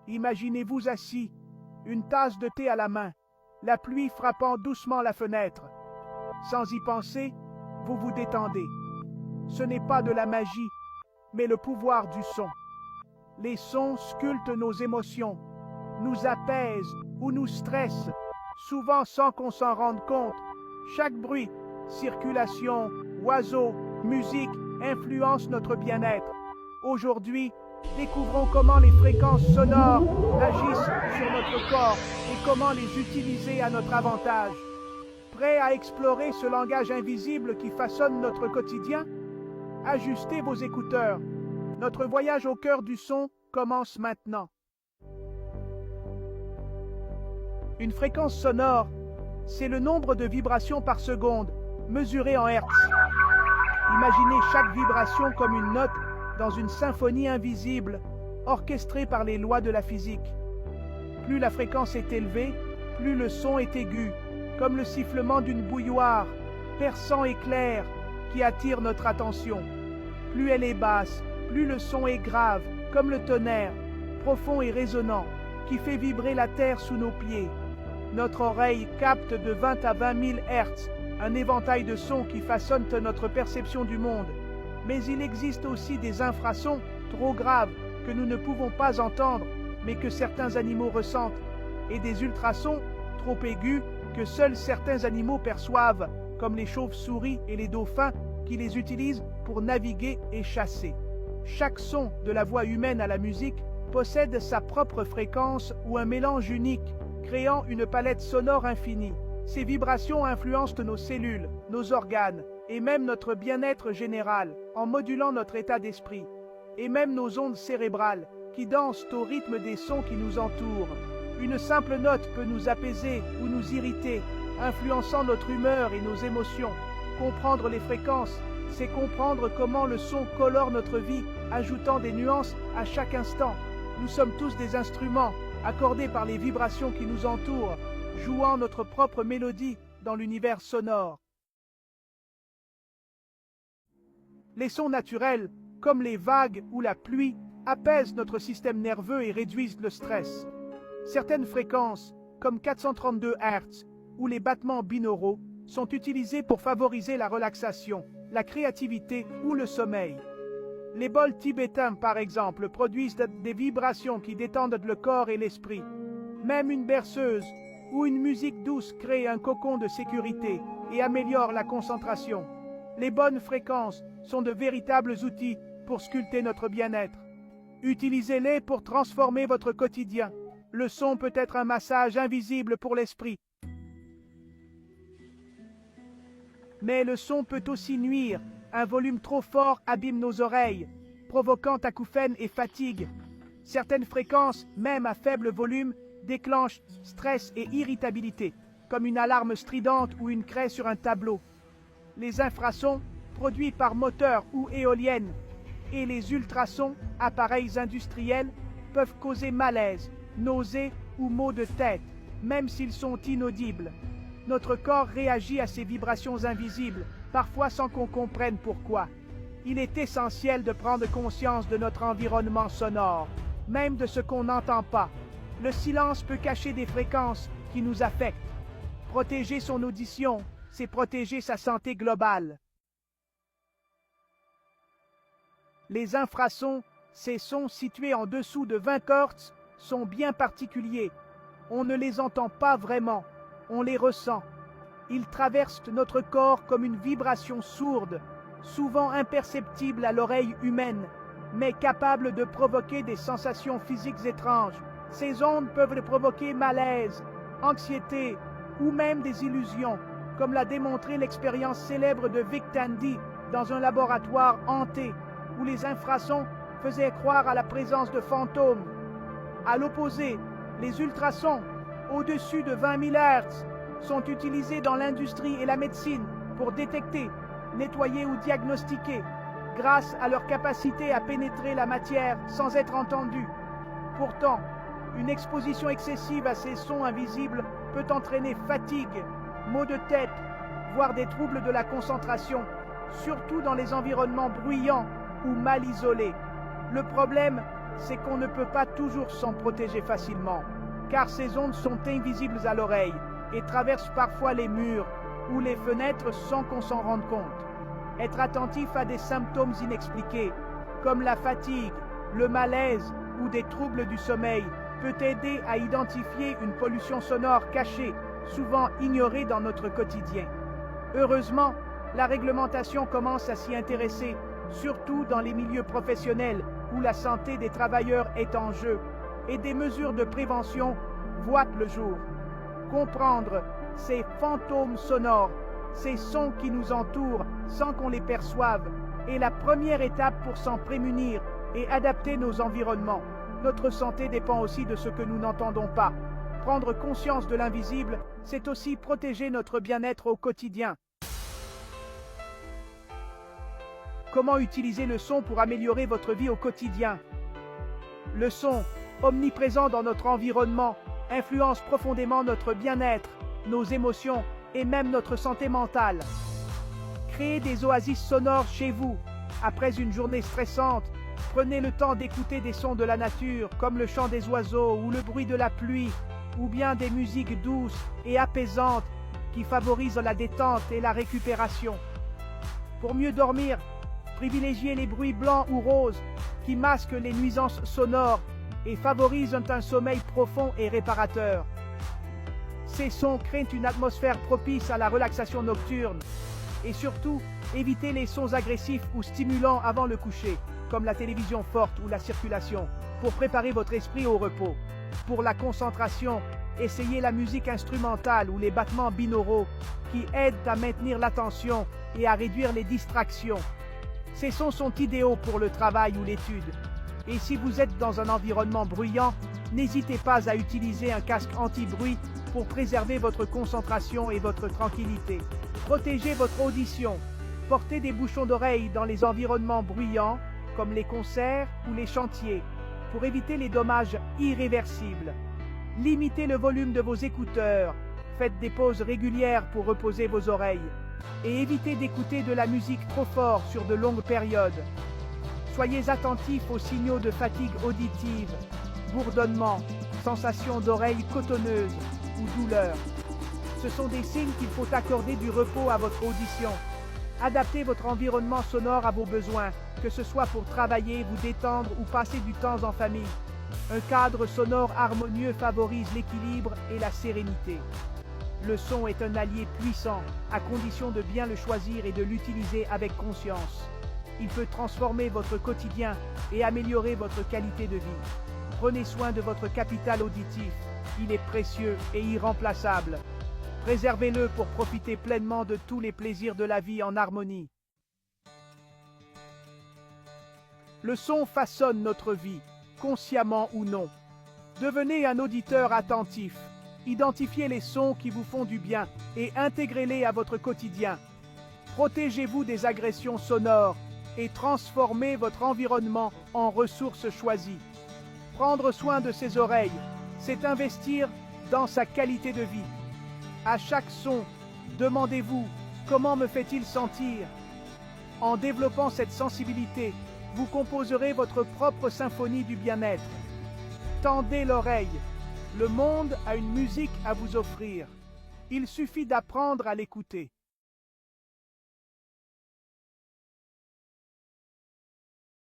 Imaginez-vous assis, une tasse de thé à la main, la pluie frappant doucement la fenêtre. Sans y penser, vous vous détendez. Ce n'est pas de la magie, mais le pouvoir du son. Les sons sculptent nos émotions, nous apaisent ou nous stressent, souvent sans qu'on s'en rende compte. Chaque bruit, circulation, oiseaux, musique influence notre bien-être. Aujourd'hui, découvrons comment les fréquences sonores agissent sur notre corps et comment les utiliser à notre avantage. Prêt à explorer ce langage invisible qui façonne notre quotidien? Ajustez vos écouteurs. Notre voyage au cœur du son commence maintenant. Une fréquence sonore, c'est le nombre de vibrations par seconde, mesuré en hertz. Imaginez chaque vibration comme une note dans une symphonie invisible, orchestrée par les lois de la physique. Plus la fréquence est élevée, plus le son est aigu, comme le sifflement d'une bouilloire, perçant et clair, qui attire notre attention. Plus elle est basse, plus le son est grave, comme le tonnerre, profond et résonnant, qui fait vibrer la terre sous nos pieds. Notre oreille capte de 20 à 20 000 Hertz, un éventail de sons qui façonnent notre perception du monde. Mais il existe aussi des infrasons trop graves que nous ne pouvons pas entendre, mais que certains animaux ressentent, et des ultrasons trop aigus que seuls certains animaux perçoivent, comme les chauves-souris et les dauphins qui les utilisent pour naviguer et chasser. Chaque son, de la voix humaine à la musique, possède sa propre fréquence ou un mélange unique, créant une palette sonore infinie. Ces vibrations influencent nos cellules, nos organes, et même notre bien-être général, en modulant notre état d'esprit, et même nos ondes cérébrales, qui dansent au rythme des sons qui nous entourent. Une simple note peut nous apaiser ou nous irriter, influençant notre humeur et nos émotions. Comprendre les fréquences, c'est comprendre comment le son colore notre vie, ajoutant des nuances à chaque instant. Nous sommes tous des instruments, accordés par les vibrations qui nous entourent, jouant notre propre mélodie dans l'univers sonore. Les sons naturels, comme les vagues ou la pluie, apaisent notre système nerveux et réduisent le stress. Certaines fréquences, comme 432 Hz ou les battements binauraux, sont utilisées pour favoriser la relaxation, la créativité ou le sommeil. Les bols tibétains, par exemple, produisent des vibrations qui détendent le corps et l'esprit. Même une berceuse ou une musique douce crée un cocon de sécurité et améliore la concentration. Les bonnes fréquences sont de véritables outils pour sculpter notre bien-être. Utilisez-les pour transformer votre quotidien. Le son peut être un massage invisible pour l'esprit. Mais le son peut aussi nuire. Un volume trop fort abîme nos oreilles, provoquant acouphènes et fatigue. Certaines fréquences, même à faible volume, déclenchent stress et irritabilité, comme une alarme stridente ou une craie sur un tableau. Les infrasons, produits par moteurs ou éoliennes, et les ultrasons, appareils industriels, peuvent causer malaise, nausées ou maux de tête, même s'ils sont inaudibles. Notre corps réagit à ces vibrations invisibles, parfois sans qu'on comprenne pourquoi. Il est essentiel de prendre conscience de notre environnement sonore, même de ce qu'on n'entend pas. Le silence peut cacher des fréquences qui nous affectent. Protéger son audition, c'est protéger sa santé globale. Les infrasons, ces sons situés en dessous de 20 Hz, sont bien particuliers. On ne les entend pas vraiment, on les ressent. Ils traversent notre corps comme une vibration sourde, souvent imperceptible à l'oreille humaine, mais capable de provoquer des sensations physiques étranges. Ces ondes peuvent provoquer malaise, anxiété ou même des illusions, comme l'a démontré l'expérience célèbre de Vic Tandy dans un laboratoire hanté, où les infrasons faisaient croire à la présence de fantômes. À l'opposé, les ultrasons, au-dessus de 20 000 Hz, sont utilisés dans l'industrie et la médecine pour détecter, nettoyer ou diagnostiquer, grâce à leur capacité à pénétrer la matière sans être entendus. Pourtant, une exposition excessive à ces sons invisibles peut entraîner fatigue, maux de tête, voire des troubles de la concentration, surtout dans les environnements bruyants ou mal isolés. Le problème c'est qu'on ne peut pas toujours s'en protéger facilement, car ces ondes sont invisibles à l'oreille et traversent parfois les murs ou les fenêtres sans qu'on s'en rende compte. Être attentif à des symptômes inexpliqués, comme la fatigue, le malaise ou des troubles du sommeil, peut aider à identifier une pollution sonore cachée, souvent ignorée dans notre quotidien. Heureusement, la réglementation commence à s'y intéresser, surtout dans les milieux professionnels où la santé des travailleurs est en jeu, et des mesures de prévention voient le jour. Comprendre ces fantômes sonores, ces sons qui nous entourent sans qu'on les perçoive, est la première étape pour s'en prémunir et adapter nos environnements. Notre santé dépend aussi de ce que nous n'entendons pas. Prendre conscience de l'invisible, c'est aussi protéger notre bien-être au quotidien. Comment utiliser le son pour améliorer votre vie au quotidien? Le son, omniprésent dans notre environnement, influence profondément notre bien-être, nos émotions et même notre santé mentale. Créez des oasis sonores chez vous. Après une journée stressante, prenez le temps d'écouter des sons de la nature, comme le chant des oiseaux ou le bruit de la pluie, ou bien des musiques douces et apaisantes qui favorisent la détente et la récupération. Pour mieux dormir, privilégiez les bruits blancs ou roses qui masquent les nuisances sonores et favorisent un sommeil profond et réparateur. Ces sons créent une atmosphère propice à la relaxation nocturne. Et surtout, évitez les sons agressifs ou stimulants avant le coucher, comme la télévision forte ou la circulation, pour préparer votre esprit au repos. Pour la concentration, essayez la musique instrumentale ou les battements binauraux qui aident à maintenir l'attention et à réduire les distractions. Ces sons sont idéaux pour le travail ou l'étude. Et si vous êtes dans un environnement bruyant, n'hésitez pas à utiliser un casque anti-bruit pour préserver votre concentration et votre tranquillité. Protégez votre audition. Portez des bouchons d'oreilles dans les environnements bruyants, comme les concerts ou les chantiers, pour éviter les dommages irréversibles. Limitez le volume de vos écouteurs. Faites des pauses régulières pour reposer vos oreilles. Et évitez d'écouter de la musique trop fort sur de longues périodes. Soyez attentifs aux signaux de fatigue auditive, bourdonnement, sensation d'oreilles cotonneuses ou douleur. Ce sont des signes qu'il faut accorder du repos à votre audition. Adaptez votre environnement sonore à vos besoins, que ce soit pour travailler, vous détendre ou passer du temps en famille. Un cadre sonore harmonieux favorise l'équilibre et la sérénité. Le son est un allié puissant, à condition de bien le choisir et de l'utiliser avec conscience. Il peut transformer votre quotidien et améliorer votre qualité de vie. Prenez soin de votre capital auditif. Il est précieux et irremplaçable. Préservez-le pour profiter pleinement de tous les plaisirs de la vie en harmonie. Le son façonne notre vie, consciemment ou non. Devenez un auditeur attentif. Identifiez les sons qui vous font du bien et intégrez-les à votre quotidien. Protégez-vous des agressions sonores et transformez votre environnement en ressources choisies. Prendre soin de ses oreilles, c'est investir dans sa qualité de vie. À chaque son, demandez-vous « Comment me fait-il sentir ?» En développant cette sensibilité, vous composerez votre propre symphonie du bien-être. Tendez l'oreille. Le monde a une musique à vous offrir. Il suffit d'apprendre à l'écouter.